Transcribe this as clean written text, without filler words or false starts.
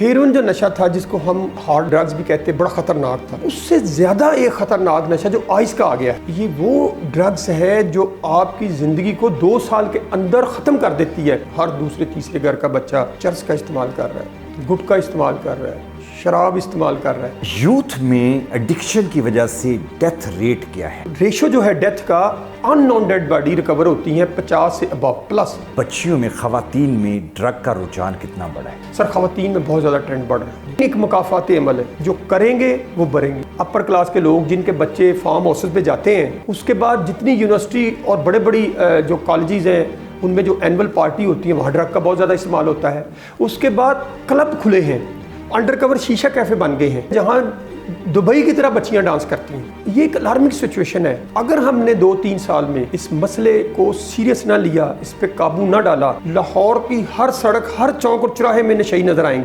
Heroin जो नशा था, जिसको हम हार्ड ड्रग्स भी कहते हैं, बड़ा खतरनाक था। उससे ज़्यादा एक खतरनाक नशा जो आइस का आ गया है। ये वो ड्रग्स है जो आपकी ज़िंदगी को 2 साल के अंदर ख़त्म कर देती है। हर दूसरे तीसरे घर का बच्चा चरस का इस्तेमाल कर रहा है, गुटखा इस्तेमाल कर रहा है, शराब इस्तेमाल कर रहा है। यूथ में एडिक्शन की वजह से डेथ रेट क्या है? रेशो जो है डेथ का, अननोन डेड बॉडी रिकवर होती है 50 से अबव प्लस। बच्चियों में, खवातीन में ड्रग का रुझान कितना बड़ा है? सर, खवातीन में बहुत ज़्यादा ट्रेंड बढ़ रहा है। एक मुकाफाती अमल है, जो करेंगे वो बढ़ेंगे। अपर क्लास के लोग जिनके बच्चे फार्म हाउसेस पे जाते हैं, उसके बाद जितनी यूनिवर्सिटी और बड़े बड़ी जो कॉलेजेस हैं, उनमें जो एनुअल पार्टी होती है, वहाँ ड्रग का बहुत ज़्यादा इस्तेमाल होता है। उसके बाद क्लब खुले हैं, अंडरकवर शीशा कैफ़े बन गए हैं, जहाँ दुबई की तरह बच्चियां डांस करती हैं। ये एक अलार्मिंग सिचुएशन है। अगर हमने 2-3 साल में इस मसले को सीरियस ना लिया, इस पे काबू ना डाला, लाहौर की हर सड़क, हर चौक और चौराहे में नशे नजर आएंगे।